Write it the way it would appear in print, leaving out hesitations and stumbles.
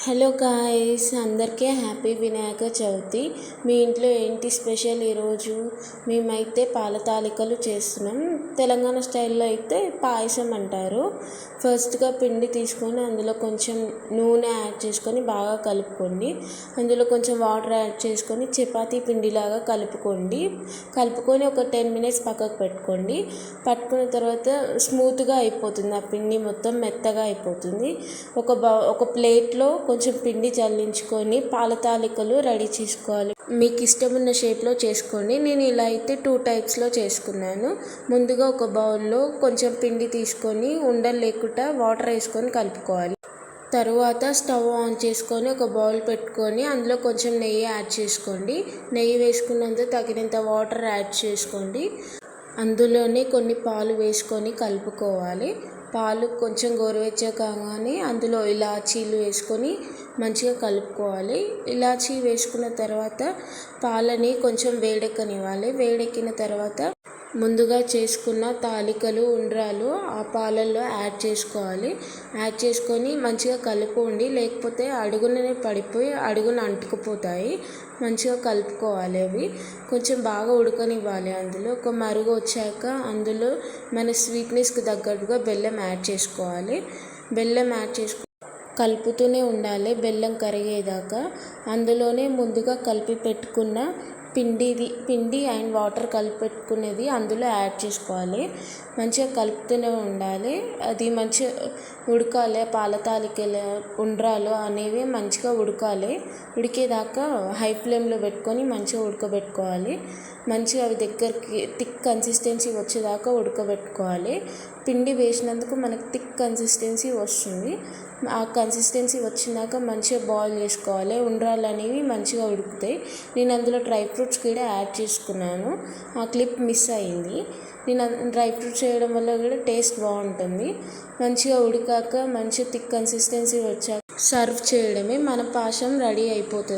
Hello guys, అందరికీ happy Vinayaka Chavithi. మీ ఇంట్లో ఏంటి స్పెషల్ ఈరోజు? మేమైతే పాల తాలికలు చేస్తున్నాం. తెలంగాణ స్టైల్లో అయితే పాయసం అంటారు. ఫస్ట్గా పిండి తీసుకొని అందులో కొంచెం నూనె యాడ్ చేసుకొని బాగా కలుపుకోండి. అందులో కొంచెం వాటర్ యాడ్ చేసుకొని చపాతీ పిండిలాగా కలుపుకొని ఒక 10 minutes పక్కకు పెట్టుకోండి. పట్టుకున్న తర్వాత స్మూత్గా అయిపోతుంది, ఆ పిండి మొత్తం మెత్తగా అయిపోతుంది. ఒక ప్లేట్లో కొంచెం పిండి చల్లించుకొని పాల తాలికలు రెడీ చేసుకోవాలి. మీకు ఇష్టం ఉన్న షేప్లో చేసుకోండి. నేను ఇలా అయితే 2 typesలో చేసుకున్నాను. ముందుగా ఒక బౌల్లో కొంచెం పిండి తీసుకొని ఉండలు లేకుండా వాటర్ వేసుకొని కలుపుకోవాలి. తరువాత స్టవ్ ఆన్ చేసుకొని ఒక బౌల్ పెట్టుకొని అందులో కొంచెం నెయ్యి యాడ్ చేసుకోండి. నెయ్యి వేసుకున్నందుకు తగినంత వాటర్ యాడ్ చేసుకోండి. అందులోనే కొన్ని పాలు వేసుకొని కలుపుకోవాలి. పాలు కొంచెం గోరువెచ్చగా కాగానే అందులో ఇలాచీలు వేసుకొని మంచిగా కలుపుకోవాలి. ఇలాచీ వేసుకున్న తర్వాత పాలని కొంచెం వేడెక్కనివ్వాలి. వేడెక్కిన తర్వాత ముందుగా చేసుకున్న తాలికలు ఉండ్రాలు ఆ పాలల్లో యాడ్ చేసుకోవాలి. యాడ్ చేసుకొని మంచిగా కలుపుకోండి, లేకపోతే అడుగుననే పడిపోయి అడుగున అంటుకుపోతాయి. మంచిగా కలుపుకోవాలి. అవి కొంచెం బాగా ఉడకనివ్వాలి. అందులో ఒక మరుగు వచ్చాక అందులో మన స్వీట్నెస్కి తగ్గట్టుగా బెల్లం యాడ్ చేసుకోవాలి. బెల్లం యాడ్ చేసుకొని కలుపుతూనే బెల్లం కరిగేదాకా. అందులోనే ముందుగా కలిపి పెట్టుకున్న పిండి అండ్ వాటర్ కలిపి పెట్టుకునేది అందులో యాడ్ చేసుకోవాలి. మంచిగా కలుపుతూనే ఉండాలి. అది మంచిగా ఉడకాలి. పాల తాలికలు ఉండ్రాలు అనేవి మంచిగా ఉడికేదాకా హై ఫ్లేమ్లో పెట్టుకొని మంచిగా ఉడకబెట్టుకోవాలి. మంచిగా అవి దగ్గరికి థిక్ కన్సిస్టెన్సీ వచ్చేదాకా ఉడకబెట్టుకోవాలి. పిండి వేసినందుకు మనకు థిక్ కన్సిస్టెన్సీ వస్తుంది. ఆ కన్సిస్టెన్సీ వచ్చినాక మంచిగా బాయిల్ చేసుకోవాలి. ఉండ్రాలు అనేవి మంచిగా ఉడుకుతాయి. నేను అందులో డ్రై ఫ్రూట్స్ కూడా యాడ్ చేసుకున్నాను. ఆ క్లిప్ మిస్ అయింది. నేను డ్రై ఫ్రూట్స్ వేయడం వల్ల కూడా టేస్ట్ బాగుంటుంది. మంచిగా ఉడికాక మంచిగా థిక్ కన్సిస్టెన్సీ వచ్చాక సర్వ్ చేయడమే. మన పాయసం రెడీ అయిపోతుంది.